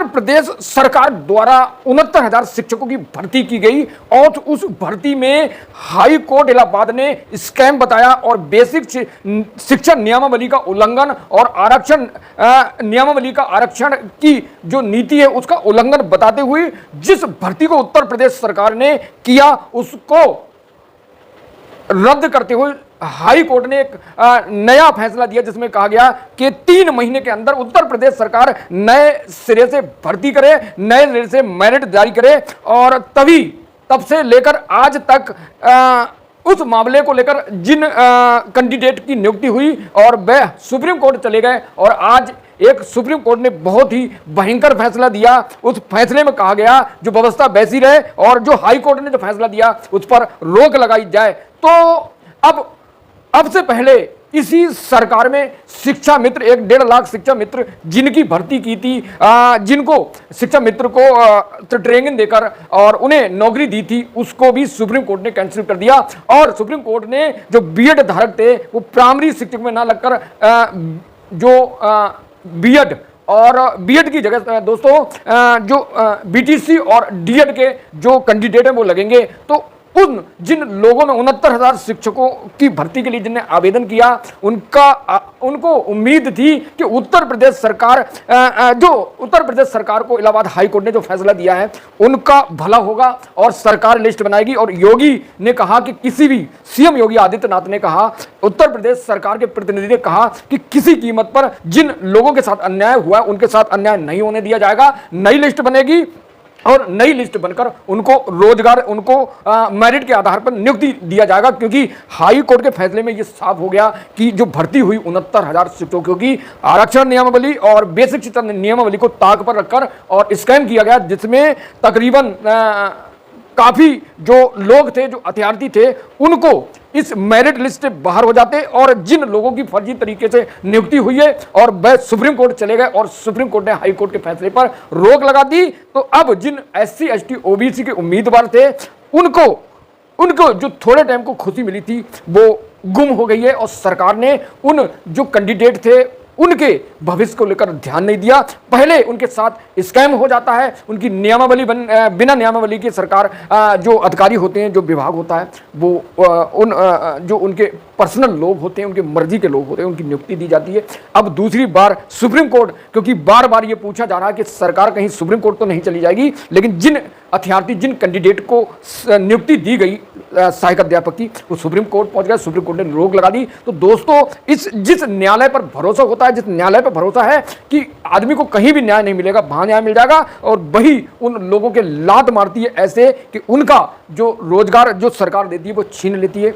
उत्तर प्रदेश सरकार द्वारा 69,000 शिक्षकों की भर्ती की गई और उस भर्ती में हाई कोर्ट इलाहाबाद ने स्कैम बताया और बेसिक शिक्षा नियमावली का उल्लंघन और आरक्षण नियमावली का आरक्षण की जो नीति है उसका उल्लंघन बताते हुए जिस भर्ती को उत्तर प्रदेश सरकार ने किया उसको रद्द करते हुए हाई कोर्ट ने एक नया फैसला दिया जिसमें कहा गया कि 3 महीने के अंदर उत्तर प्रदेश सरकार नए सिरे से भर्ती करे, नए सिरे से मेरिट जारी करे और तब से लेकर आज तक उस मामले को लेकर जिन कैंडिडेट की नियुक्ति हुई और वह सुप्रीम कोर्ट चले गए और आज एक सुप्रीम कोर्ट ने बहुत ही भयंकर फैसला दिया। उस फैसले में कहा गया जो व्यवस्था वैसी रहे और जो हाई कोर्ट ने जो फैसला दिया उस पर रोक लगाई जाए। तो अब से पहले इसी सरकार में शिक्षा मित्र 1.5 लाख शिक्षा मित्र जिनकी भर्ती की थी, जिनको शिक्षा मित्र को ट्रेनिंग देकर और उन्हें नौकरी दी थी, उसको भी सुप्रीम कोर्ट ने कैंसिल कर दिया और सुप्रीम कोर्ट ने जो बीएड धारक थे वो प्राइमरी शिक्षक में ना लगकर जो बीएड और बीएड की जगह दोस्तों जो बीटीसी और डीएड के जो कैंडिडेट हैं वो लगेंगे। तो उन जिन लोगों में 69,000 शिक्षकों की भर्ती के लिए जिन्हें आवेदन किया उनको उम्मीद थी कि उत्तर प्रदेश सरकार को इलाहाबाद हाई कोर्ट ने जो फैसला दिया है उनका भला होगा और सरकार लिस्ट बनाएगी। और योगी ने कहा कि किसी भी सीएम योगी आदित्यनाथ ने कहा, उत्तर प्रदेश सरकार के प्रतिनिधि ने कहा कि किसी कीमत पर जिन लोगों के साथ अन्याय हुआ है उनके साथ अन्याय नहीं होने दिया जाएगा। नई लिस्ट बनेगी और नई लिस्ट बनकर उनको रोजगार, उनको मेरिट के आधार पर नियुक्ति दिया जाएगा, क्योंकि हाई कोर्ट के फैसले में यह साफ हो गया कि जो भर्ती हुई 69,000 शिक्षकों की आरक्षण नियमावली और बेसिक शिक्षा नियमावली को ताक पर रखकर और स्कैम किया गया, जिसमें तकरीबन काफी जो लोग थे, जो अभ्यर्थी थे, उनको इस मेरिट लिस्ट से बाहर हो जाते और जिन लोगों की फर्जी तरीके से नियुक्ति हुई है और वह सुप्रीम कोर्ट चले गए और सुप्रीम कोर्ट ने हाई कोर्ट के फैसले पर रोक लगा दी। तो अब जिन SC ST OBC के उम्मीदवार थे उनको जो थोड़े टाइम को खुशी मिली थी वो गुम हो गई है और सरकार ने उन जो कैंडिडेट थे उनके भविष्य को लेकर ध्यान नहीं दिया। पहले उनके साथ स्कैम हो जाता है, उनकी नियमावली बिना नियमावली के सरकार जो अधिकारी होते हैं, जो विभाग होता है, वो जो उनके पर्सनल लोग होते हैं, उनकी मर्जी के लोग होते हैं, उनकी नियुक्ति दी जाती है। अब दूसरी बार सुप्रीम कोर्ट, क्योंकि बार बार ये पूछा जा रहा है कि सरकार कहीं सुप्रीम कोर्ट तो नहीं चली जाएगी, लेकिन जिन अभ्यर्थी, जिन कैंडिडेट को नियुक्ति दी गई सहायक अध्यापक की, वो सुप्रीम कोर्ट पहुंच गया, सुप्रीम कोर्ट ने रोक लगा दी। तो दोस्तों, जिस न्यायालय पर भरोसा होता है, जिस न्यायालय पर भरोसा है कि आदमी को कहीं भी न्याय नहीं मिलेगा, वहां न्याय मिल जाएगा, और वही उन लोगों के लात मारती है ऐसे कि उनका जो रोजगार जो सरकार देती है वो छीन लेती है।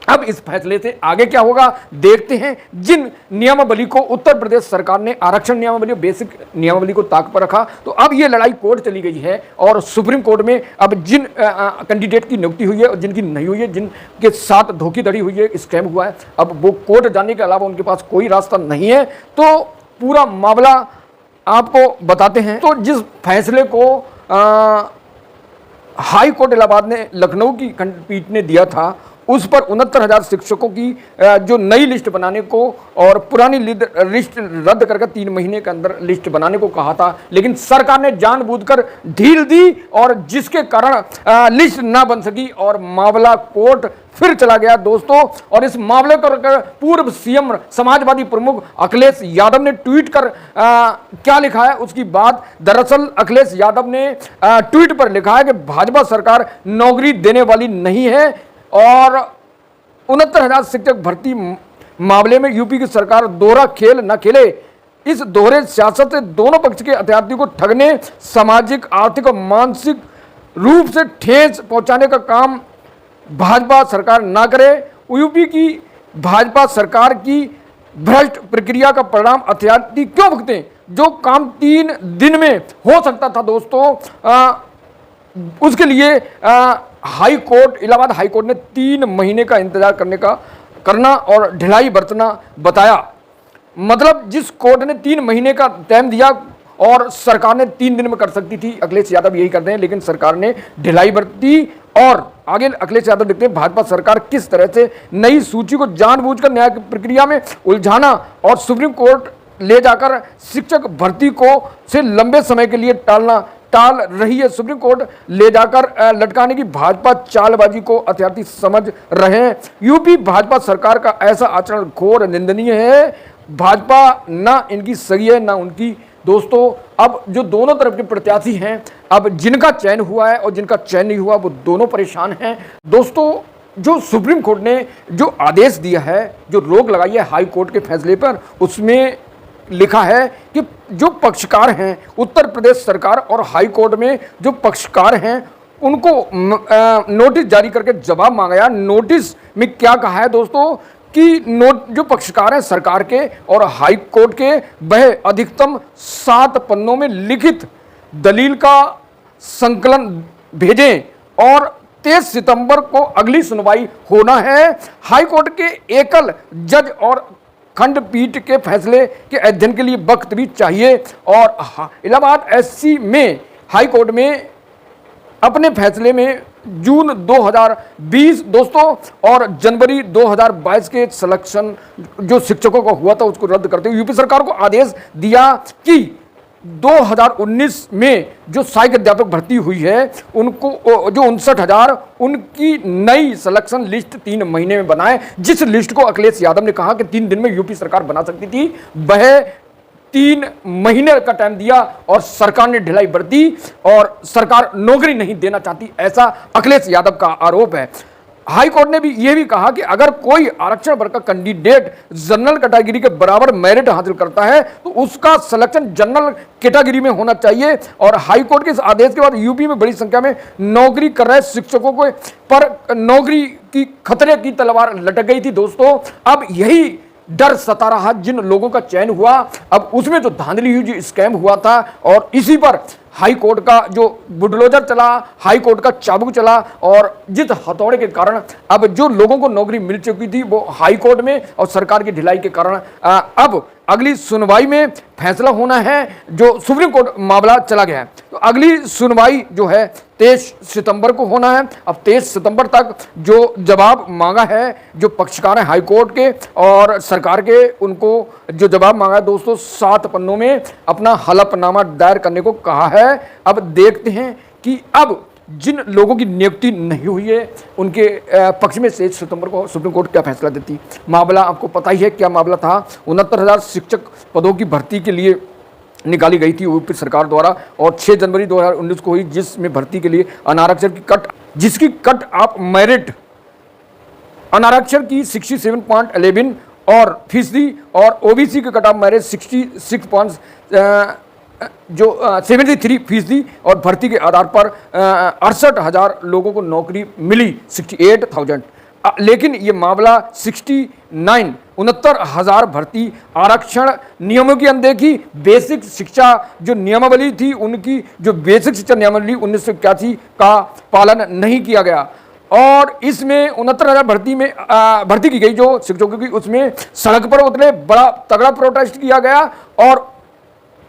अब इस फैसले से आगे क्या होगा देखते हैं। जिन नियमावली को उत्तर प्रदेश सरकार ने, आरक्षण नियमावली और बेसिक नियमावली को ताक पर रखा, तो अब ये लड़ाई कोर्ट चली गई है और सुप्रीम कोर्ट में अब जिन कैंडिडेट की नियुक्ति हुई है और जिनकी नहीं हुई है, जिनके साथ धोखाधड़ी हुई है, स्कैम हुआ है, अब वो कोर्ट जाने के अलावा उनके पास कोई रास्ता नहीं है। तो पूरा मामला आपको बताते हैं। तो जिस फैसले को हाई कोर्ट इलाहाबाद ने लखनऊ की खंडपीठ ने दिया था, उस पर 69,000 शिक्षकों की जो नई लिस्ट बनाने को और पुरानी लिस्ट रद्द करके 3 महीने के अंदर लिस्ट बनाने को कहा था, लेकिन सरकार ने जानबूझकर ढील दी और जिसके कारण लिस्ट ना बन सकी और मामला कोर्ट फिर चला गया दोस्तों। और इस मामले को लेकर पूर्व सीएम समाजवादी प्रमुख अखिलेश यादव ने ट्वीट कर क्या लिखा है उसकी बात। दरअसल अखिलेश यादव ने ट्वीट पर लिखा है कि भाजपा सरकार नौकरी देने वाली नहीं है और 69,000 शिक्षक भर्ती मामले में यूपी की सरकार दोहरा खेल न खेले। इस दोहरे सियासत से दोनों पक्ष के अभ्यर्थियों को ठगने, सामाजिक, आर्थिक और मानसिक रूप से ठेस पहुंचाने का काम भाजपा सरकार ना करे। यूपी की भाजपा सरकार की भ्रष्ट प्रक्रिया का परिणाम अभ्यर्थी क्यों भुगतें? जो काम 3 दिन में हो सकता था दोस्तों, उसके लिए इलाहाबाद हाई कोर्ट ने 3 महीने का इंतजार करना और ढिलाई बरतना बताया। मतलब जिस कोर्ट ने 3 महीने का टाइम दिया और सरकार ने 3 दिन में कर सकती थी, अखिलेश यादव यही करते हैं, लेकिन सरकार ने ढिलाई बरती। और आगे अखिलेश यादव लिखते हैं, भाजपा सरकार किस तरह से नई सूची को जानबूझकर न्याय प्रक्रिया में उलझाना और सुप्रीम कोर्ट ले जाकर शिक्षक भर्ती को से लंबे समय के लिए टाल रही है। सुप्रीम कोर्ट ले जाकर लटकाने की भाजपा चालबाजी को अत्यार्थी समझ रहे हैं। यूपी भाजपा सरकार का ऐसा आचरण घोर निंदनीय है। भाजपा ना इनकी सही है ना उनकी। दोस्तों, अब जो दोनों तरफ के प्रत्याशी हैं, अब जिनका चयन हुआ है और जिनका चयन नहीं हुआ, वो दोनों परेशान हैं। दोस्तों, जो सुप्रीम कोर्ट ने जो आदेश दिया है, जो रोक लगाई है हाई कोर्ट के फैसले पर, उसमें लिखा है कि जो पक्षकार हैं, उत्तर प्रदेश सरकार और हाई कोर्ट में जो पक्षकार हैं, उनको नोटिस जारी करके जवाब मांगा गया। नोटिस में क्या कहा है दोस्तों कि जो पक्षकार हैं सरकार के और हाई कोर्ट के, वह अधिकतम 7 पन्नों में लिखित दलील का संकलन भेजें और 23 सितंबर को अगली सुनवाई होना है। हाई कोर्ट के एकल जज और खंडपीठ के फैसले के अध्ययन के लिए वक्त भी चाहिए। और इलाहाबाद एससी में हाई कोर्ट में अपने फैसले में जून 2020 दोस्तों और जनवरी 2022 के सिलेक्शन जो शिक्षकों का हुआ था उसको रद्द करते हुए यूपी सरकार को आदेश दिया कि 2019 में जो सहायक अध्यापक भर्ती हुई है उनको जो 59,000 उनकी नई सिलेक्शन लिस्ट 3 महीने में बनाए। जिस लिस्ट को अखिलेश यादव ने कहा कि 3 दिन में यूपी सरकार बना सकती थी, वह 3 महीने का टाइम दिया और सरकार ने ढिलाई बरती और सरकार नौकरी नहीं देना चाहती, ऐसा अखिलेश यादव का आरोप है। हाई कोर्ट ने भी यह भी कहा कि अगर कोई आरक्षण वर्ग का कैंडिडेट जनरल कैटेगरी के बराबर मेरिट हासिल करता है तो उसका सिलेक्शन जनरल कैटेगरी में होना चाहिए। और हाई कोर्ट के इस आदेश के बाद यूपी में बड़ी संख्या में नौकरी कर रहे शिक्षकों को पर नौकरी की खतरे की तलवार लटक गई थी। दोस्तों, अब यही डर सता रहा जिन लोगों का चयन हुआ, अब उसमें जो धांधली हुई, जो स्कैम हुआ था, और इसी पर हाई कोर्ट का जो बुलडोजर चला, हाई कोर्ट का चाबुक चला और जिस हथौड़े के कारण अब जो लोगों को नौकरी मिल चुकी थी वो हाई कोर्ट में और सरकार की ढिलाई के कारण अब अगली सुनवाई में फैसला होना है। जो सुप्रीम कोर्ट मामला चला गया है तो अगली सुनवाई जो है 23 सितंबर को होना है। अब 23 सितंबर तक जो जवाब मांगा है जो पक्षकार हैं हाई कोर्ट के और सरकार के, उनको जो जवाब मांगा है दोस्तों 7 पन्नों में अपना हलफनामा दायर करने को कहा है। अब देखते हैं कि अब जिन लोगों की नियुक्ति नहीं हुई है उनके पक्ष में 23 सितंबर को सुप्रीम कोर्ट क्या फैसला देती। मामला आपको पता ही है क्या मामला था। 69,000 शिक्षक पदों की भर्ती के लिए निकाली गई थी यूपी सरकार द्वारा और 6 जनवरी 2019 को हुई, जिसमें भर्ती के लिए अनारक्षर की कट, जिसकी कट ऑफ मेरिट अनारक्षर की 67.11 और फीसदी और ओबीसी के कट ऑफ मेरिट 73% और भर्ती के आधार पर 68,000 लोगों को नौकरी मिली, 68,000। लेकिन ये मामला 69,000 भर्ती आरक्षण नियमों की अनदेखी, बेसिक शिक्षा जो नियमावली थी उनकी जो बेसिक शिक्षा नियमावली 1981 का पालन नहीं किया गया और इसमें 69,000 भर्ती की गई जो शिक्षकों की, उसमें सड़क पर उतरे, बड़ा तगड़ा प्रोटेस्ट किया गया और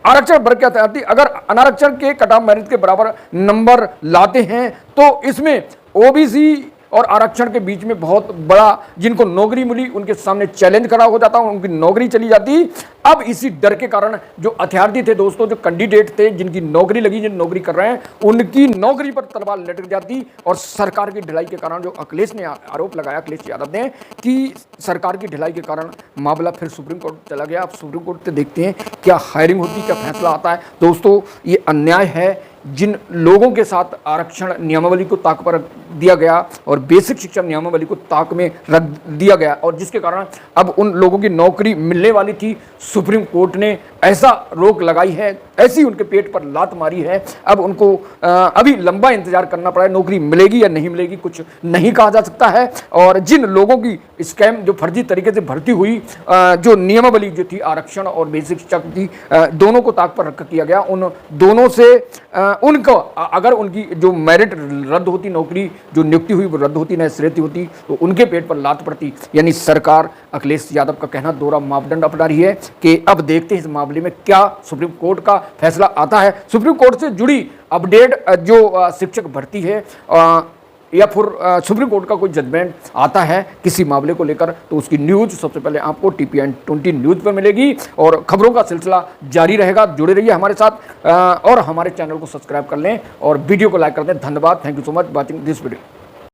आरक्षण वर्ग के अत्यार्थी अगर अनारक्षण के कट ऑफ मेरिट के बराबर नंबर लाते हैं तो इसमें ओबीसी और आरक्षण के बीच में बहुत बड़ा जिनको नौकरी मिली उनके सामने चैलेंज खड़ा हो जाता, उनकी नौकरी चली जाती। अब इसी डर के कारण जो अभ्यर्थी थे दोस्तों, जो कैंडिडेट थे जिनकी नौकरी लगी, जिन नौकरी कर रहे हैं, उनकी नौकरी पर तलवार लटक जाती और सरकार की ढिलाई के कारण जो अखिलेश ने आरोप लगाया, अखिलेश यादव ने, कि सरकार की ढिलाई के कारण मामला फिर सुप्रीम कोर्ट चला गया। अब सुप्रीम कोर्ट से देखते हैं क्या हायरिंग होती, क्या फैसला आता है। दोस्तों, ये अन्याय है जिन लोगों के साथ आरक्षण नियमावली को ताक पर रख दिया गया और बेसिक शिक्षा नियमावली को ताक में रख दिया गया और जिसके कारण अब उन लोगों की नौकरी मिलने वाली थी, सुप्रीम कोर्ट ने ऐसा रोक लगाई है, ऐसी उनके पेट पर लात मारी है। अब उनको अभी लंबा इंतजार करना पड़ा है, नौकरी मिलेगी या नहीं मिलेगी कुछ नहीं कहा जा सकता है। और जिन लोगों की स्कैम जो फर्जी तरीके से भर्ती हुई, जो नियमावली जो थी आरक्षण और बेसिक शिक्षा की, दोनों को ताक पर रख किया गया, उन दोनों से उनको अगर उनकी जो मेरिट रद्द होती, नौकरी जो नियुक्ति हुई वो रद्द होती, नैतिक होती, तो उनके पेट पर लात पड़ती। यानी सरकार अखिलेश यादव का कहना दोहरा मापदंड अपना रही है कि अब देखते हैं इस मामले में क्या सुप्रीम कोर्ट का फैसला आता है। सुप्रीम कोर्ट से जुड़ी अपडेट जो शिक्षक भर्ती है या फिर सुप्रीम कोर्ट का कोई जजमेंट आता है किसी मामले को लेकर, तो उसकी न्यूज़ सबसे पहले आपको TPN20 न्यूज़ पर मिलेगी और खबरों का सिलसिला जारी रहेगा। जुड़े रहिए हमारे साथ और हमारे चैनल को सब्सक्राइब कर लें और वीडियो को लाइक कर दें। धन्यवाद। Thank you so much watching this video.